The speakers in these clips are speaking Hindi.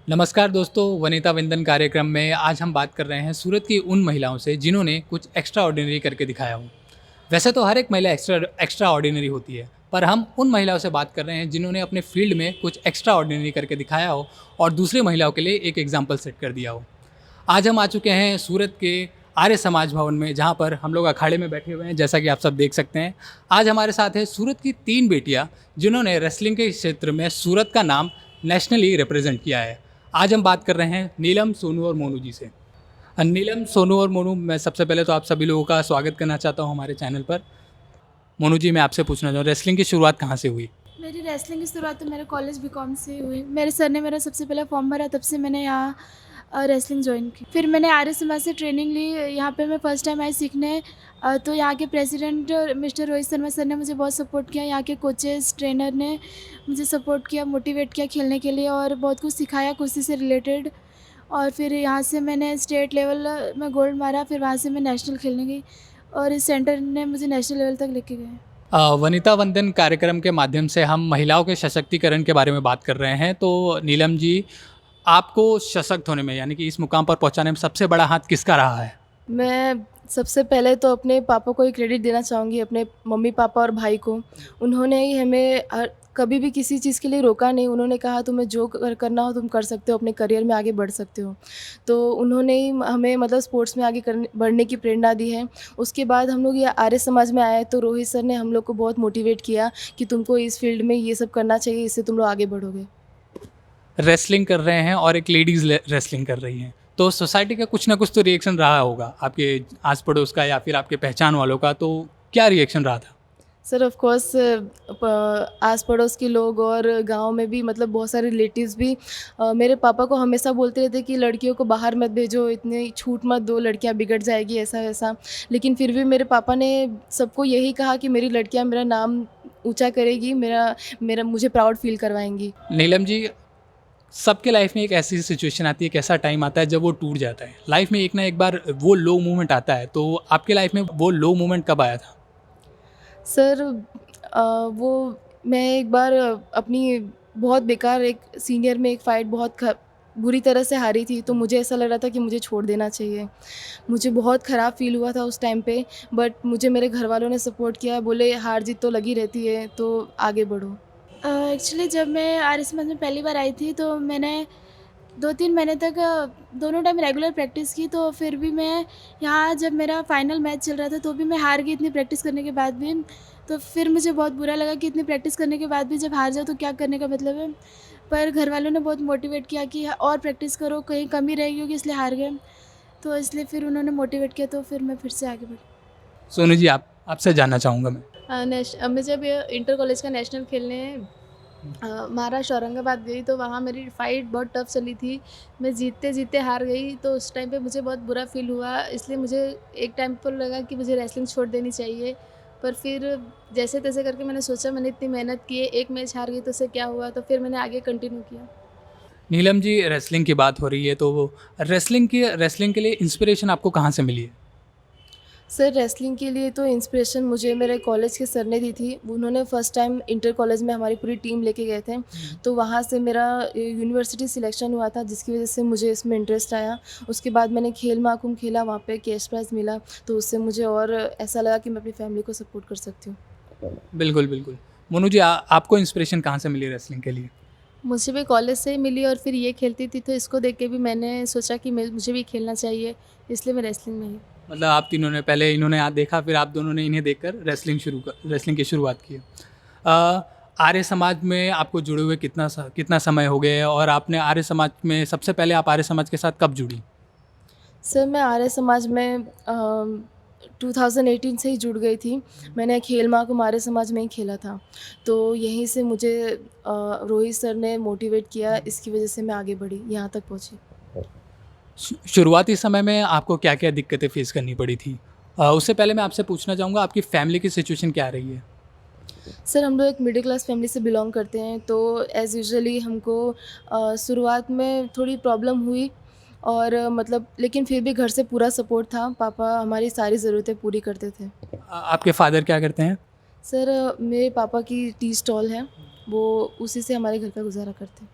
नमस्कार दोस्तों, वनिता वंदन कार्यक्रम में आज हम बात कर रहे हैं सूरत की उन महिलाओं से जिन्होंने कुछ एक्स्ट्रा ऑर्डिनरी करके दिखाया हो। वैसे तो हर एक महिला एक्स्ट्रा ऑर्डिनरी होती है, पर हम उन महिलाओं से बात कर रहे हैं जिन्होंने अपने फील्ड में कुछ एक्स्ट्रा ऑर्डिनरी करके दिखाया हो और दूसरी महिलाओं के लिए एक एग्जाम्पल सेट कर दिया हो। आज हम आ चुके हैं सूरत के आर्य समाज भवन में, जहाँ पर हम लोग अखाड़े में बैठे हुए हैं, जैसा कि आप सब देख सकते हैं। आज हमारे साथ है सूरत की 3 बेटियाँ जिन्होंने रेसलिंग के क्षेत्र में सूरत का नाम नेशनली रिप्रेजेंट किया है। आज हम बात कर रहे हैं नीलम, सोनू और मोनू जी से। नीलम, सोनू और मोनू, मैं सबसे पहले तो आप सभी लोगों का स्वागत करना चाहता हूँ हमारे चैनल पर। मोनू जी, मैं आपसे पूछना चाहूँ, रेसलिंग की शुरुआत कहाँ से हुई? मेरी रेसलिंग की शुरुआत तो मेरे कॉलेज बीकॉम से हुई। मेरे सर ने मेरा सबसे पहला फॉर्म भरा, तब से मैंने यहाँ रेसलिंग ज्वाइन की। फिर मैंने आर्य समाज से ट्रेनिंग ली। यहाँ पे मैं फ़र्स्ट टाइम आई सीखने। तो यहाँ के president mister Rohit Sharma sir ने मुझे बहुत सपोर्ट किया। यहाँ के कोचेस, ट्रेनर ने मुझे सपोर्ट किया, मोटिवेट किया खेलने के लिए और बहुत कुछ सिखाया कुश्ती से रिलेटेड। और फिर यहाँ से मैंने स्टेट लेवल में गोल्ड मारा। फिर वहाँ से मैं नेशनल खेलने गई और इस सेंटर ने मुझे नेशनल लेवल तक लेके गए। वनिता वंदन कार्यक्रम के माध्यम से हम महिलाओं के सशक्तिकरण के बारे में बात कर रहे हैं। तो नीलम जी, आपको सशक्त होने में, यानी कि इस मुकाम पर पहुंचाने में सबसे बड़ा हाथ किसका रहा है? मैं सबसे पहले तो अपने पापा को ही क्रेडिट देना चाहूँगी, अपने मम्मी पापा और भाई को। उन्होंने ही हमें कभी भी किसी चीज़ के लिए रोका नहीं। उन्होंने कहा तुम्हें जो करना हो तुम कर सकते हो, अपने करियर में आगे बढ़ सकते हो। तो उन्होंने ही हमें मतलब स्पोर्ट्स में आगे बढ़ने की प्रेरणा दी है। उसके बाद हम लोग ये आर्य समाज में आए तो रोहित सर ने हम लोग को बहुत मोटिवेट किया कि तुमको इस फील्ड में ये सब करना चाहिए, इससे तुम लोग आगे बढ़ोगे। रेसलिंग कर रहे हैं और एक लेडीज़ रेसलिंग कर रही हैं, तो सोसाइटी का कुछ ना कुछ तो रिएक्शन रहा होगा, आपके आस पड़ोस का या फिर आपके पहचान वालों का। तो क्या रिएक्शन रहा था? सर ऑफ कोर्स आस पड़ोस के लोग और गांव में भी मतलब बहुत सारे रिलेटिव्स भी मेरे पापा को हमेशा बोलते रहते कि लड़कियों को बाहर मत भेजो, इतनी छूट मत दो, लड़कियां बिगड़ जाएगी, ऐसा वैसा। लेकिन फिर भी मेरे पापा ने सबको यही कहा कि मेरी लड़कियां मेरा नाम ऊंचा करेगी, मेरा मेरा मुझे प्राउड फील करवाएंगी। नीलम जी, सबके लाइफ में एक ऐसी सिचुएशन आती है, एक ऐसा टाइम आता है जब वो टूट जाता है। लाइफ में एक ना एक बार वो लो मोमेंट आता है, तो आपके लाइफ में वो लो मोमेंट कब आया था? सर वो मैं एक बार अपनी बहुत बेकार एक सीनियर में एक फ़ाइट बहुत बुरी तरह से हारी थी। तो मुझे ऐसा लग रहा था कि मुझे छोड़ देना चाहिए। मुझे बहुत ख़राब फ़ील हुआ था उस टाइम पे, बट मुझे मेरे घर वालों ने सपोर्ट किया, बोले हार जीत तो लगी रहती है, तो आगे बढ़ो। एक्चुअली जब मैं आर्य समाज में पहली बार आई थी तो मैंने 2-3 महीने तक दोनों टाइम रेगुलर प्रैक्टिस की। तो फिर भी मैं यहाँ जब मेरा फाइनल मैच चल रहा था तो भी मैं हार गई इतनी प्रैक्टिस करने के बाद भी। तो फिर मुझे बहुत बुरा लगा कि इतनी प्रैक्टिस करने के बाद भी जब हार जाओ तो क्या करने का मतलब है। पर घर वालों ने बहुत मोटिवेट किया कि और प्रैक्टिस करो, कहीं कमी रहेगी होगी इसलिए हार गए। तो इसलिए फिर उन्होंने मोटिवेट किया तो फिर मैं फिर से आगे बढ़ी। सोनू जी, आपसे जानना चाहूँगा मैं। मैं जब इंटर कॉलेज का नेशनल खेलने महाराष्ट्र औरंगाबाद गई तो वहाँ मेरी फ़ाइट बहुत टफ चली थी। मैं जीतते जीतते हार गई तो उस टाइम पे मुझे बहुत बुरा फ़ील हुआ। इसलिए मुझे एक टाइम पर लगा कि मुझे रेसलिंग छोड़ देनी चाहिए। पर फिर जैसे तैसे करके मैंने सोचा, मैंने इतनी मेहनत की है, एक मैच हार गई तो उससे क्या हुआ, तो फिर मैंने आगे कंटिन्यू किया। नीलम जी, रेसलिंग की बात हो रही है, तो रेसलिंग के लिए इंस्पिरेशन आपको कहाँ से मिली है? सर रेसलिंग के लिए तो इंस्पिरेशन मुझे मेरे कॉलेज के सर ने दी थी। उन्होंने फ़र्स्ट टाइम इंटर कॉलेज में हमारी पूरी टीम लेके गए थे। तो वहाँ से मेरा यूनिवर्सिटी सिलेक्शन हुआ था, जिसकी वजह से मुझे इसमें इंटरेस्ट आया। उसके बाद मैंने खेल महाकुंभ खेला, वहाँ पे कैश प्राइज़ मिला। तो उससे मुझे और ऐसा लगा कि मैं अपनी फैमिली को सपोर्ट कर सकती हूँ। बिल्कुल, बिल्कुल। मोनू जी, आपको इंस्पिरेशन कहाँ से मिली रेसलिंग के लिए? मुझे भी कॉलेज से ही मिली और फिर ये खेलती थी तो इसको देख के भी मैंने सोचा कि मुझे भी खेलना चाहिए, इसलिए मैं रेसलिंग में ही। मतलब आप तीनों ने, पहले इन्होंने देखा, फिर आप दोनों ने इन्हें देखकर रेसलिंग की शुरुआत की। आर्य समाज में आपको जुड़े हुए कितना समय हो गया है, और आपने आर्य समाज में सबसे पहले आप आर्य समाज के साथ कब जुड़ी? सर मैं आर्य समाज में 2018 से ही जुड़ गई थी। मैंने खेल महाकुंभ आर्य समाज में ही खेला था। तो यहीं से मुझे रोहित सर ने मोटिवेट किया, इसकी वजह से मैं आगे बढ़ी, यहाँ तक पहुँची। शुरुआती समय में आपको क्या-क्या दिक्कतें फेस करनी पड़ी थी? उससे पहले मैं आपसे पूछना चाहूँगा, आपकी फैमिली की सिचुएशन क्या रही है? सर हम लोग एक मिडिल क्लास फैमिली से बिलोंग करते हैं, तो एज़ यूजुअली हमको शुरुआत में थोड़ी प्रॉब्लम हुई, और मतलब लेकिन फिर भी घर से पूरा सपोर्ट था। पापा हमारी सारी ज़रूरतें पूरी करते थे। आपके फादर क्या करते हैं? सर मेरे पापा की टी स्टॉल है, वो उसी से हमारे घर का गुजारा करते हैं।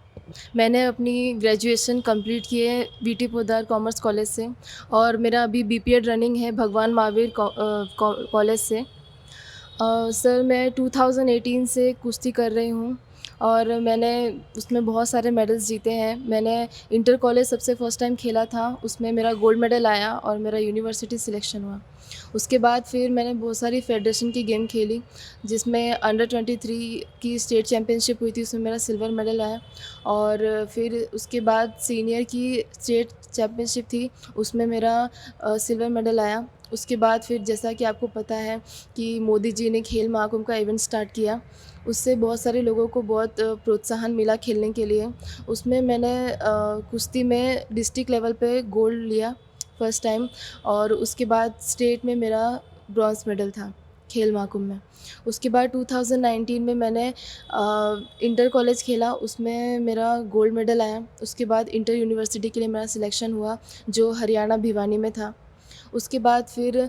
मैंने अपनी ग्रेजुएशन कंप्लीट की है वीटी पोद्दार कॉमर्स कॉलेज से, और मेरा अभी बीपीएड रनिंग है भगवान महावीर कॉलेज से। सर मैं 2018 से कुश्ती कर रही हूँ, और मैंने उसमें बहुत सारे मेडल्स जीते हैं। मैंने इंटर कॉलेज सबसे फ़र्स्ट टाइम खेला था, उसमें मेरा गोल्ड मेडल आया और मेरा यूनिवर्सिटी सिलेक्शन हुआ। उसके बाद फिर मैंने बहुत सारी फेडरेशन की गेम खेली, जिसमें अंडर 23 की स्टेट चैम्पियनशिप हुई थी, उसमें मेरा सिल्वर मेडल आया। और फिर उसके बाद सीनियर की स्टेट चैम्पियनशिप थी, उसमें मेरा सिल्वर मेडल आया। उसके बाद फिर जैसा कि आपको पता है कि मोदी जी ने खेल महाकुंभ का इवेंट स्टार्ट किया, उससे बहुत सारे लोगों को बहुत प्रोत्साहन मिला खेलने के लिए। उसमें मैंने कुश्ती में डिस्ट्रिक्ट लेवल पे गोल्ड लिया फर्स्ट टाइम, और उसके बाद स्टेट में मेरा ब्रॉन्ज़ मेडल था खेल महाकुंभ में। उसके बाद 2019 में मैंने इंटर कॉलेज खेला, उसमें मेरा गोल्ड मेडल आया। उसके बाद इंटर यूनिवर्सिटी के लिए मेरा सिलेक्शन हुआ, जो हरियाणा भिवानी में था। उसके बाद फिर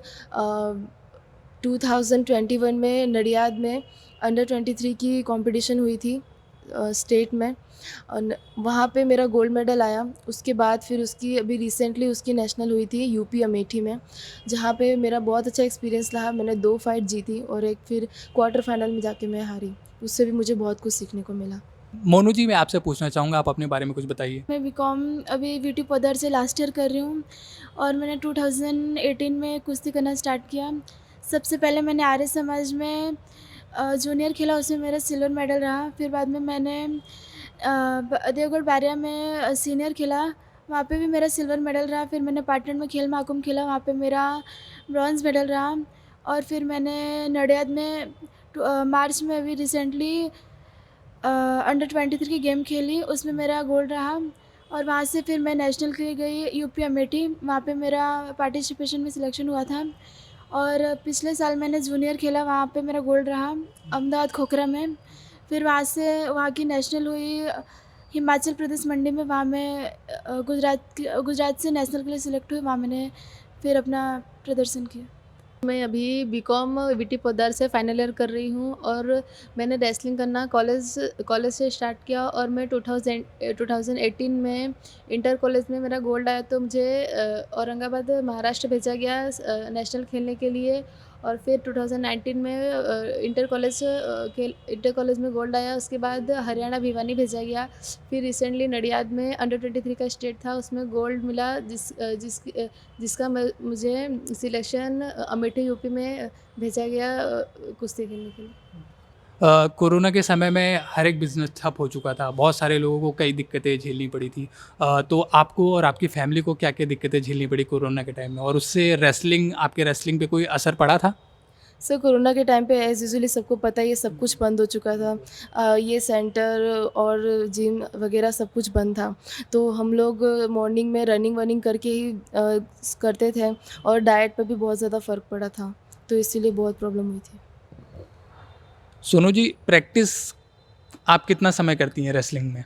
2021 में नडियाद में अंडर 23 की कंपटीशन हुई थी स्टेट में, और वहाँ पे मेरा गोल्ड मेडल आया। उसके बाद फिर उसकी अभी रिसेंटली उसकी नेशनल हुई थी यूपी अमेठी में, जहाँ पे मेरा बहुत अच्छा एक्सपीरियंस रहा। मैंने 2 फाइट जीती और एक फिर क्वार्टर फाइनल में जाके मैं हारी। उससे भी मुझे बहुत कुछ सीखने को मिला। मोनू जी, मैं आपसे पूछना चाहूँगा, आप अपने बारे में कुछ बताइए। मैं बीकॉम अभी वीटी पोद्दार से लास्ट ईयर कर रही हूँ, और मैंने 2018 में कुश्ती करना स्टार्ट किया। सबसे पहले मैंने आर्य समाज में जूनियर खेला, उसमें मेरा सिल्वर मेडल रहा। फिर बाद में मैंने देवगढ़ बैरिया में सीनियर खेला, वहाँ पे भी मेरा सिल्वर मेडल रहा। फिर मैंने पाटन में खेल महाकुंभ खेला, वहाँ पे मेरा ब्रॉन्ज़ मेडल रहा। और फिर मैंने नडियाद में मार्च में अभी रिसेंटली अंडर 23 की गेम खेली, उसमें मेरा गोल्ड रहा। और वहाँ से फिर मैं नेशनल के लिए गई यूपी अमेठी, वहाँ पे मेरा पार्टिसिपेशन में सिलेक्शन हुआ था। और पिछले साल मैंने जूनियर खेला, वहाँ पे मेरा गोल्ड रहा अहमदाबाद खोखरा में। फिर वहाँ से वहाँ की नेशनल हुई हिमाचल प्रदेश मंडी में, वहाँ मैं गुजरात से नेशनल के लिए सिलेक्ट हुई, वहाँ मैंने फिर अपना प्रदर्शन किया। मैं अभी बीकॉम वीटी पोद्दार से फाइनल ईयर कर रही हूँ, और मैंने रेसलिंग करना कॉलेज से स्टार्ट किया, और मैं 2018 में इंटर कॉलेज में मेरा गोल्ड आया, तो मुझे औरंगाबाद महाराष्ट्र भेजा गया नेशनल खेलने के लिए। और फिर 2019 में इंटर कॉलेज में गोल्ड आया। उसके बाद हरियाणा भिवानी भेजा गया। फिर रिसेंटली नडियाद में अंडर 23 का स्टेट था, उसमें गोल्ड मिला, जिसका मुझे सिलेक्शन अमेठी यूपी में भेजा गया कुश्ती खेलने के लिए। कोरोना के समय में हर एक बिज़नेस ठप हो चुका था, बहुत सारे लोगों को कई दिक्कतें झेलनी पड़ी थी। तो आपको और आपकी फैमिली को क्या-क्या दिक्कतें झेलनी पड़ी कोरोना के टाइम में, और उससे आपके रेसलिंग पे कोई असर पड़ा था? सर कोरोना के टाइम पे एज़ यूजुअली सबको पता है ये सब कुछ बंद हो चुका था। ये सेंटर और जिम वगैरह सब कुछ बंद था, तो हम लोग मॉर्निंग में रनिंग वनिंग करके ही करते थे, और डाइट पे भी बहुत ज़्यादा फ़र्क पड़ा था, तो इसीलिए बहुत प्रॉब्लम हुई थी। सोनू जी, प्रैक्टिस आप कितना समय करती हैं रेसलिंग में?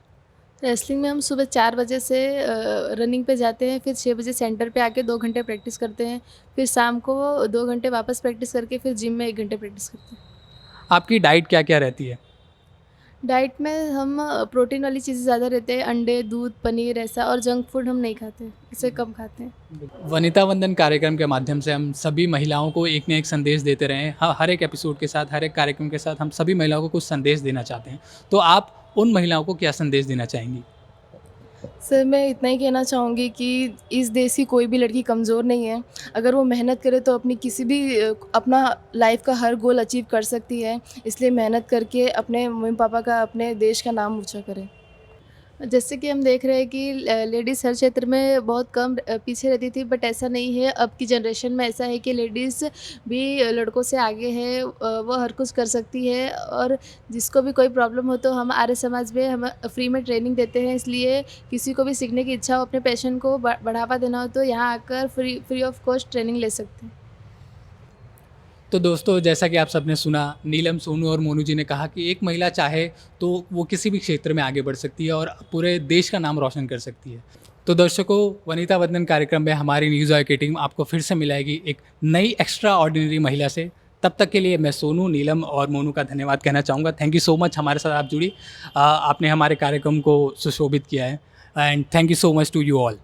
रेसलिंग में हम सुबह 4 बजे से रनिंग पे जाते हैं, फिर 6 बजे सेंटर पे आके 2 घंटे प्रैक्टिस करते हैं, फिर शाम को 2 घंटे वापस प्रैक्टिस करके फिर जिम में 1 घंटे प्रैक्टिस करते हैं। आपकी डाइट क्या-क्या रहती है? डाइट में हम प्रोटीन वाली चीज़ें ज़्यादा रहते हैं, अंडे, दूध, पनीर ऐसा, और जंक फूड हम नहीं खाते, इसे कम खाते हैं। वनिता वंदन कार्यक्रम के माध्यम से हम सभी महिलाओं को एक न एक संदेश देते रहे हैं। हर एक एपिसोड के साथ, हर एक कार्यक्रम के साथ हम सभी महिलाओं को कुछ संदेश देना चाहते हैं। तो आप उन महिलाओं को क्या संदेश देना चाहेंगी? सर मैं इतना ही कहना चाहूँगी कि इस देश की कोई भी लड़की कमज़ोर नहीं है। अगर वो मेहनत करे तो अपनी किसी भी अपना लाइफ का हर गोल अचीव कर सकती है। इसलिए मेहनत करके अपने मम्मी पापा का, अपने देश का नाम ऊँचा करे। जैसे कि हम देख रहे हैं कि लेडीज़ हर क्षेत्र में बहुत कम पीछे रहती थी, बट ऐसा नहीं है। अब की जनरेशन में ऐसा है कि लेडीज़ भी लड़कों से आगे है, वो हर कुछ कर सकती है। और जिसको भी कोई प्रॉब्लम हो तो हम आर्य समाज में हम फ्री में ट्रेनिंग देते हैं, इसलिए किसी को भी सीखने की इच्छा हो, अपने पैशन को बढ़ावा देना हो, तो यहाँ आकर फ्री ऑफ कॉस्ट ट्रेनिंग ले सकते हैं। तो दोस्तों, जैसा कि आप सबने सुना, नीलम, सोनू और मोनू जी ने कहा कि एक महिला चाहे तो वो किसी भी क्षेत्र में आगे बढ़ सकती है और पूरे देश का नाम रोशन कर सकती है। तो दर्शकों, वनिता वंदन कार्यक्रम में हमारी न्यूज़ ऑय की टीम आपको फिर से मिलाएगी एक नई एक्स्ट्रा ऑर्डिनरी महिला से। तब तक के लिए मैं सोनू, नीलम और मोनू का धन्यवाद कहना चाहूँगा। थैंक यू सो मच हमारे साथ आप जुड़ी। आपने हमारे कार्यक्रम को सुशोभित किया है, and thank you so much to you all.